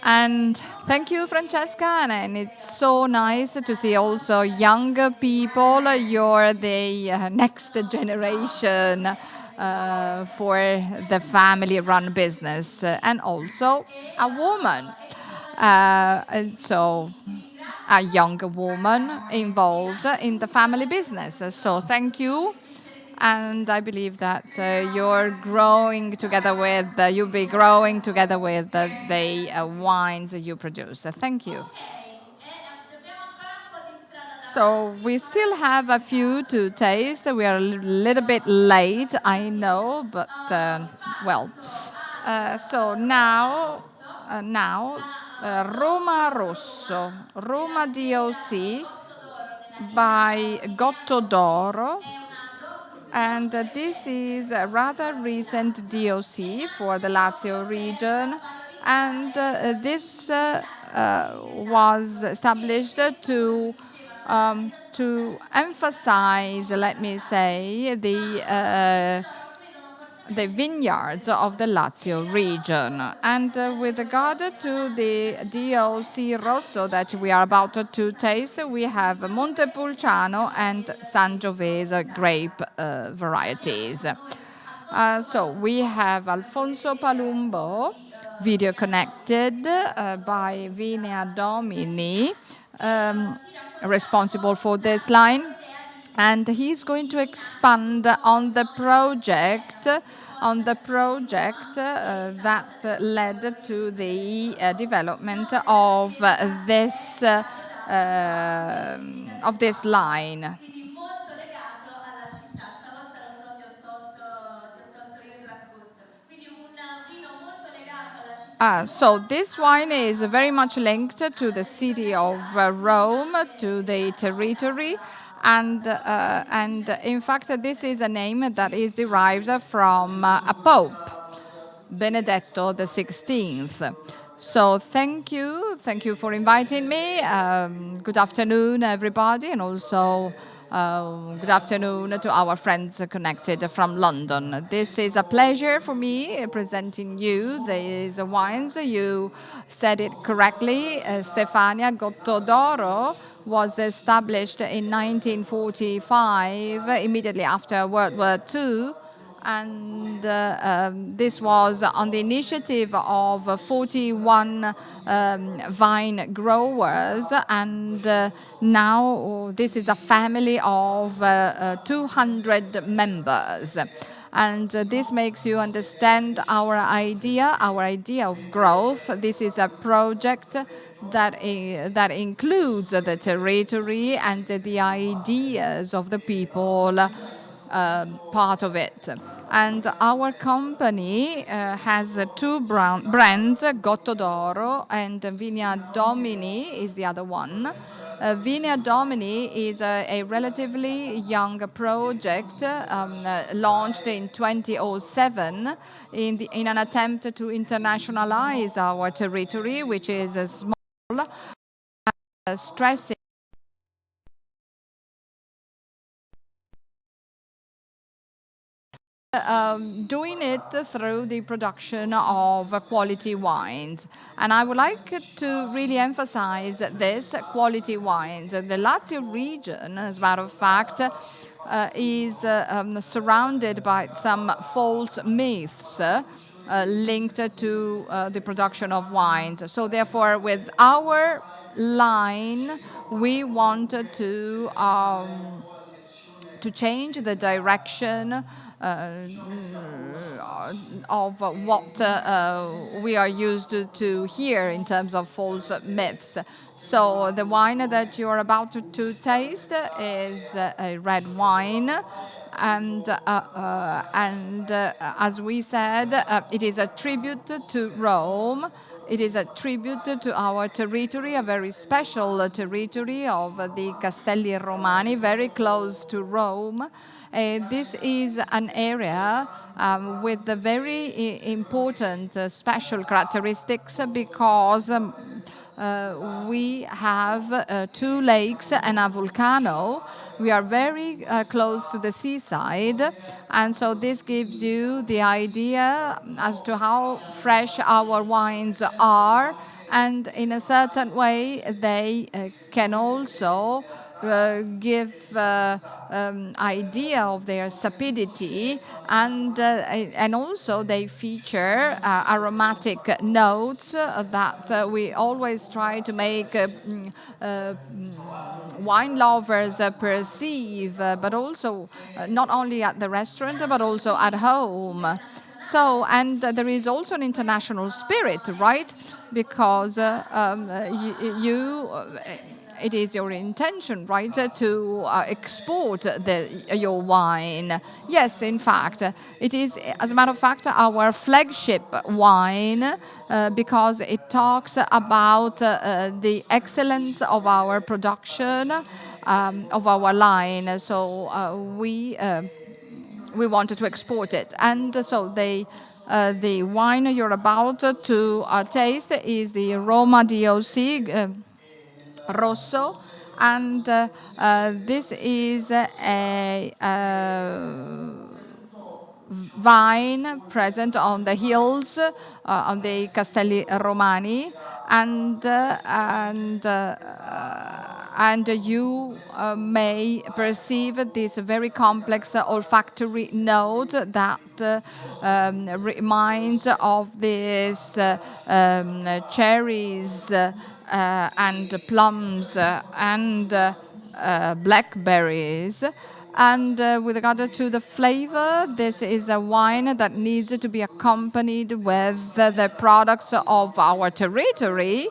And thank you, Francesca, and it's so nice to see also younger people. You're the next generation for the family-run business, and also a woman. And so a young woman involved in the family business. So thank you. And I believe that you'll be growing together with the wines you produce. Thank you. So we still have a few to taste. We are a little bit late, I know, but well. So now, Roma Rosso, Roma DOC by Gotto d'Oro. And this is a rather recent DOC for the Lazio region. And this was established to emphasize, let me say, the vineyards of the Lazio region. And with regard to the DOC Rosso that we are about to taste, we have Montepulciano and Sangiovese grape varieties. So we have Alfonso Palumbo, video connected by Vinea Domini, responsible for this line. And he's going to expand on the project that led to the development of this line. So this wine is very much linked to the city of Rome, to the territory. And in fact, this is a name that is derived from a pope, Benedetto XVI. So thank you for inviting me. Good afternoon, everybody, and also good afternoon to our friends connected from London. This is a pleasure for me presenting you these wines. You said it correctly, Stefania. Gotto d'Oro was established in 1945, immediately after World War II. And this was on the initiative of 41 vine growers. And now this is a family of 200 members. And this makes you understand our idea of growth. This is a project that includes the territory and the ideas of the people part of it. And our company has two brands, Gotto d'Oro and Vigna Domini is the other one. Vigna Domini is a relatively young project launched in 2007 in an attempt to internationalize our territory, which is small, stressing doing it through the production of quality wines. And I would like to really emphasize this, quality wines. The Lazio region, as a matter of fact, is surrounded by some false myths linked to the production of wines. So therefore, with our line, we wanted to to change the direction of what we are used to hear in terms of false myths. So the wine that you're about to taste is a red wine. And as we said, it is a tribute to Rome. It is a tribute to our territory, a very special territory of the Castelli Romani, very close to Rome. This is an area with the very important special characteristics because we have 2 lakes and a volcano. We are very close to the seaside, and so this gives you the idea as to how fresh our wines are, and in a certain way they can also give idea of their sapidity, and also they feature aromatic notes that we always try to make wine lovers perceive, but also not only at the restaurant but also at home. So, and there is also an international spirit, right? Because it is your intention, right, to export your wine. Yes, in fact, it is, as a matter of fact, our flagship wine because it talks about the excellence of our production, of our line. So we wanted to export it. And so the wine you're about to taste is the Roma DOC Rosso, and this is a vine present on the hills on the Castelli Romani, and you may perceive this very complex olfactory note that reminds of these cherries and plums and blackberries. And with regard to the flavor, this is a wine that needs to be accompanied with the products of our territory.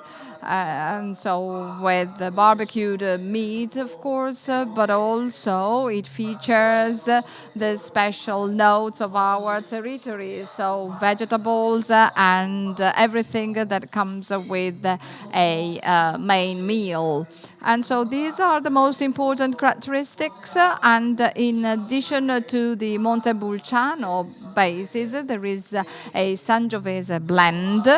And so with the barbecued meat, of course, but also it features the special notes of our territory, so vegetables and everything that comes with a main meal. And so these are the most important characteristics. And in addition to the Montepulciano basis, there is a Sangiovese blend.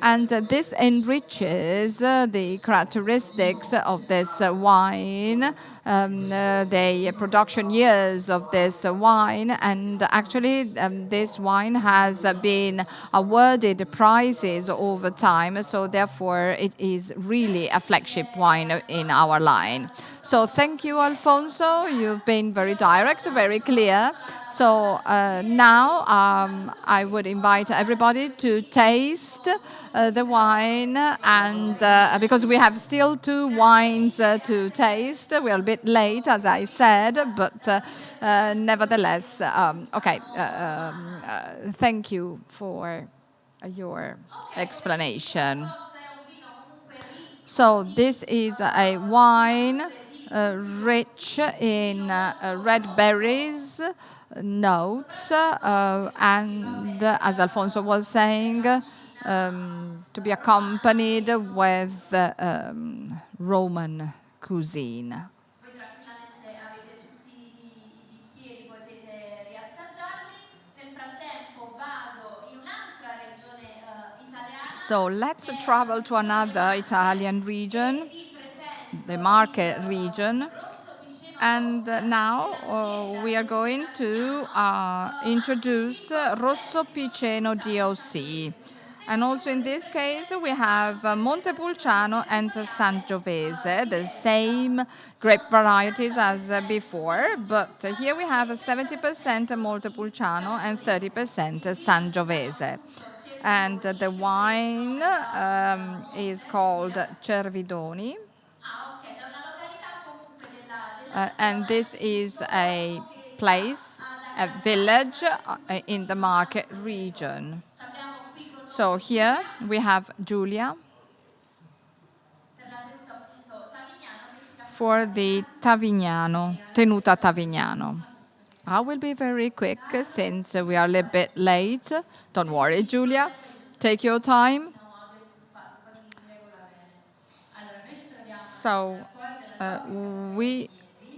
And this enriches the characteristics of this wine, the production years of this wine. And actually, this wine has been awarded prizes over time. So therefore, it is really a flagship wine in our line. So thank you, Alfonso. You've been very direct, very clear. So now I would invite everybody to taste the wine, and because we have still 2 wines to taste. We're a bit late, as I said, but nevertheless, okay. Thank you for your explanation. So this is a wine rich in red berries notes, and as Alfonso was saying, to be accompanied with Roman cuisine. So let's travel to another Italian region, the Marche region. And now we are going to introduce Rosso Piceno DOC. And also in this case, we have Montepulciano and Sangiovese, the same grape varieties as before, but here we have 70% Montepulciano and 30% Sangiovese. And the wine is called Cervidoni. And this is a place, a village in the market region. So here we have Giulia for the Tavignano, tenuta Tavignano. I will be very quick since we are a little bit late. Don't worry, Giulia. Take your time. So we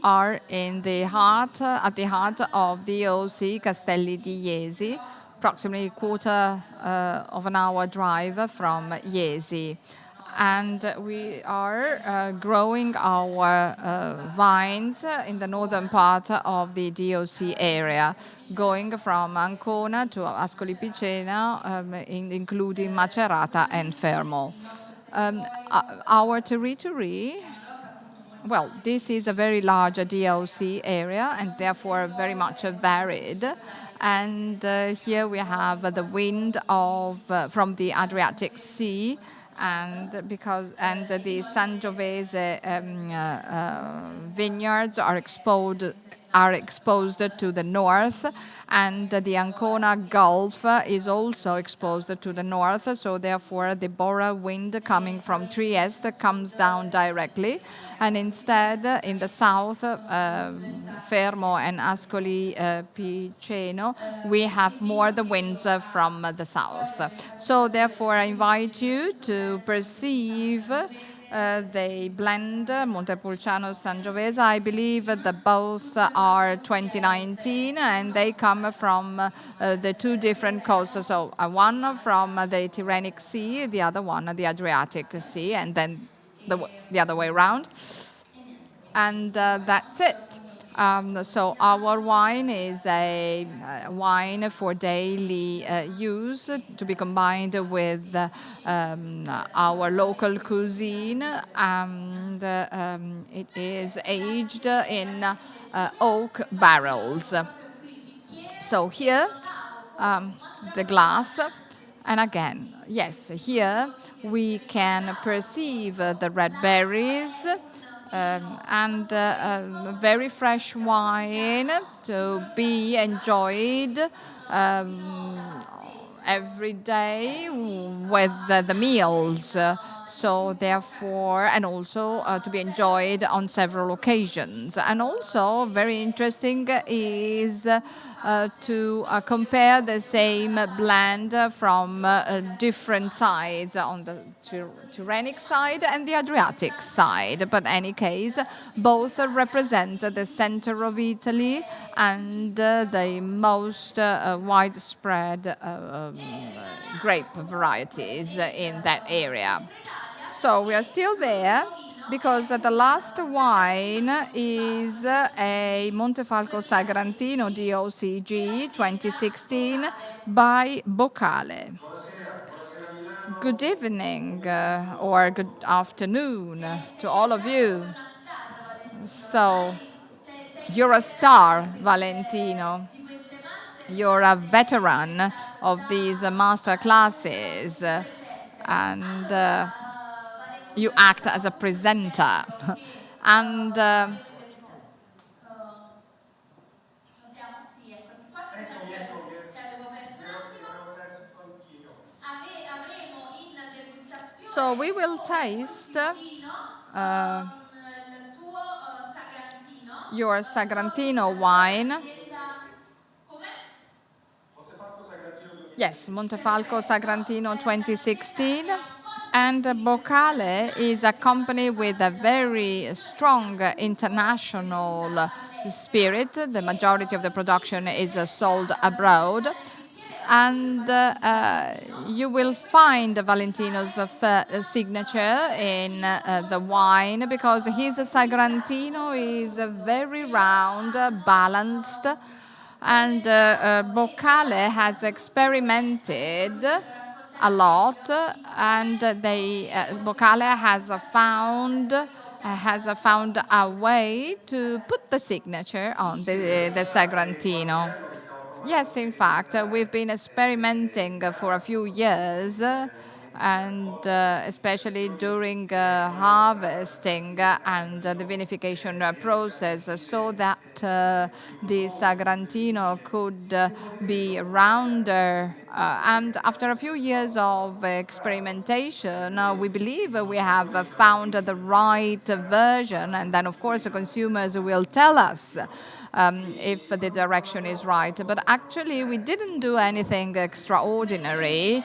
are in the heart, at the heart of the OC Castelli di Jesi, approximately a quarter of an hour drive from Jesi. And we are growing our vines in the northern part of the DOC area, going from Ancona to Ascoli Piceno, including Macerata and Fermo. Our territory, well, this is a very large DOC area and therefore very much varied. And here we have the wind from the Adriatic Sea, and the Sangiovese vineyards are exposed to the north, and the Ancona Gulf is also exposed to the north, so therefore the Bora wind coming from Trieste comes down directly, and instead in the south, Fermo and Ascoli Piceno, we have more the winds from the south. So therefore I invite you to perceive they blend Montepulciano Sangiovese. I believe that both are 2019 and they come from the two different coasts. So one from the Tyrrhenic Sea, the other one the Adriatic Sea, and then the other way around. And that's it. So our wine is a wine for daily use to be combined with our local cuisine, and it is aged in oak barrels. So here, the glass, and again, yes, here we can perceive the red berries, and very fresh wine to be enjoyed every day with the meals. So therefore, and also to be enjoyed on several occasions. And also very interesting is to compare the same blend from different sides, on the Tyrrhenic side and the Adriatic side. But in any case, both represent the center of Italy and the most widespread grape varieties in that area. So we are still there because the last wine is a Montefalco Sagrantino DOCG 2016 by Boccale. Good evening or good afternoon to all of you. So you're a star, Valentino. You're a veteran of these master classes, and you act as a presenter. And so we will taste your Sagrantino wine. Yes, Montefalco Sagrantino 2016. And Boccale is a company with a very strong international spirit. The majority of the production is sold abroad. And you will find Valentino's signature in the wine, because his Sagrantino is very round, balanced. And Boccale has experimented a lot, and Boccale has found a way to put the signature on the Sagrantino. Yes, in fact, we've been experimenting for a few years and especially during harvesting and the vinification process, so that the Sagrantino could be rounder. And after a few years of experimentation, we believe we have found the right version, and then of course the consumers will tell us if the direction is right. But actually, we didn't do anything extraordinary.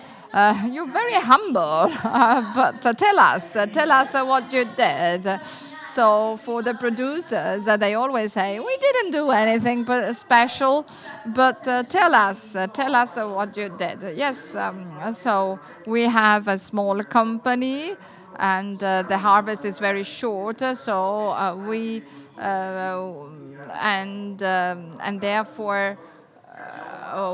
You're very humble, but tell us what you did. So for the producers, they always say, we didn't do anything but special, but tell us what you did. Yes, so we have a small company, and the harvest is very short, so and therefore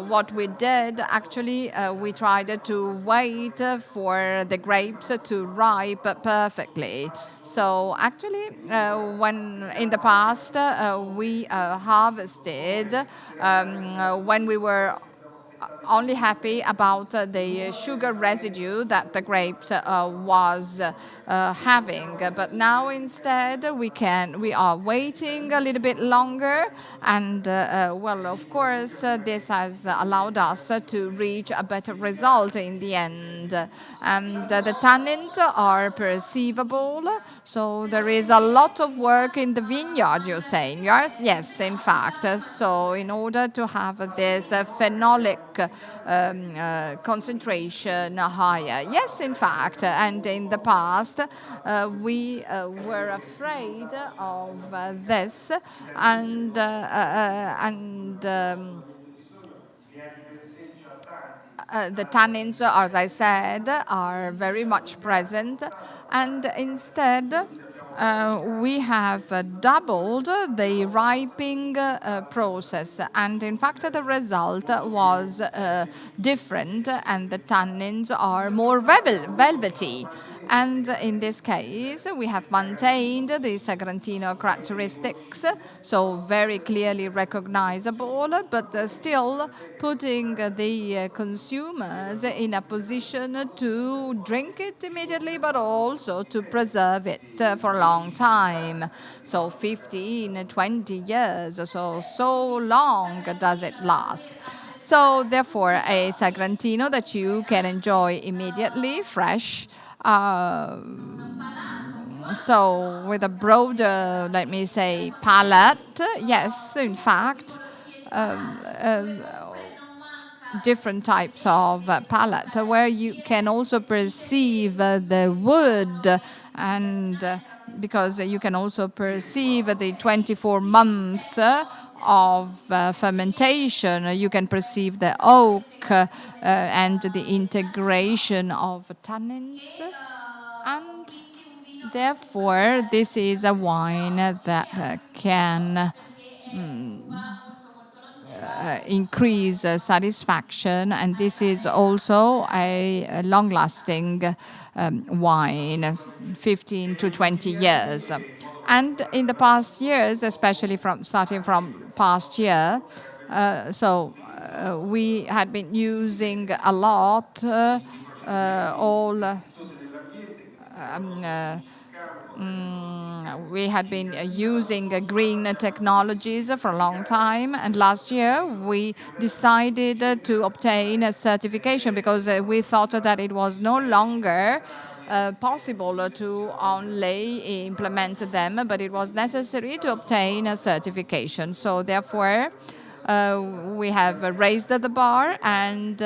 what we did, actually, we tried to wait for the grapes to ripe perfectly. So actually, when in the past we harvested when we were only happy about the sugar residue that the grapes was having. But now instead we are waiting a little bit longer, and well, of course, this has allowed us to reach a better result in the end. And the tannins are perceivable, so there is a lot of work in the vineyard, you're saying? Yes, in fact. So in order to have this phenolic concentration higher. Yes, in fact. And in the past, we were afraid of this, and the tannins, as I said, are very much present, and instead we have doubled the ripening process, and in fact the result was different, and the tannins are more velvety. And in this case, we have maintained the Sagrantino characteristics, so very clearly recognizable, but still putting the consumers in a position to drink it immediately, but also to preserve it for a long time. So 15, 20 years, so long does it last. So therefore, a Sagrantino that you can enjoy immediately, fresh, so with a broader, let me say, palette. Yes, in fact, different types of palette where you can also perceive the wood, and because you can also perceive the 24 months of fermentation, you can perceive the oak and the integration of tannins, and therefore this is a wine that can increase satisfaction, and this is also a long-lasting wine, 15 to 20 years. And in the past years, especially starting from past year, we had been using a lot we had been using green technologies for a long time, and last year we decided to obtain a certification because we thought that it was no longer possible to only implement them, but it was necessary to obtain a certification. So therefore, we have raised the bar, and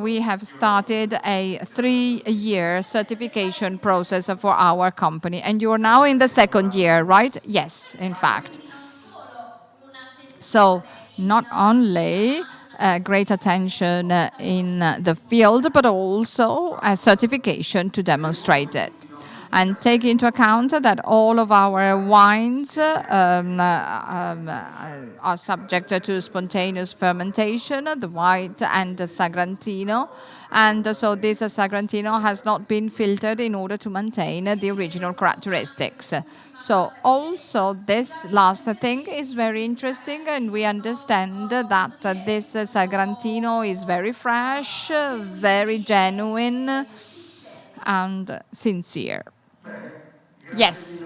we have started a 3-year certification process for our company. And you're now in the 2nd year, right? Yes, in fact. So not only great attention in the field, but also a certification to demonstrate it. And take into account that all of our wines are subject to spontaneous fermentation, the white and the Sagrantino. And so this Sagrantino has not been filtered in order to maintain the original characteristics. So also this last thing is very interesting, and we understand that this Sagrantino is very fresh, very genuine, and sincere. Yes.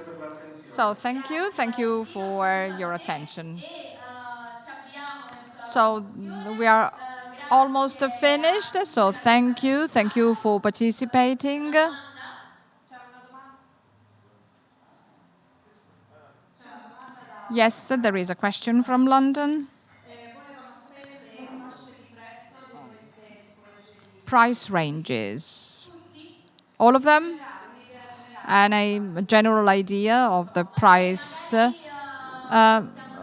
So thank you for your attention. So we are almost finished, so thank you for participating. Yes, there is a question from London. Price ranges. All of them? And a general idea of the price.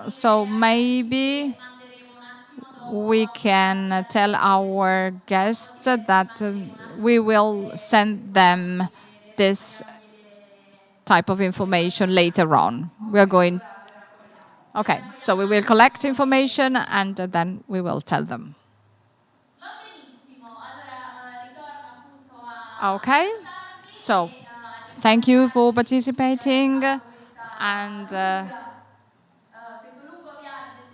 So maybe we can tell our guests that we will send them this type of information later on. We are going. Okay, so we will collect information and then we will tell them. Okay, so thank you for participating and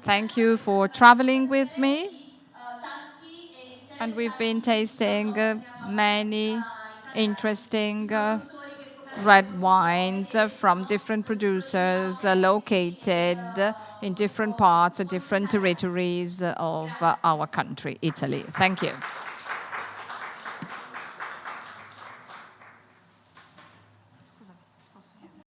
thank you for traveling with me. And we've been tasting many interesting red wines from different producers located in different parts, different territories of our country, Italy. Thank you.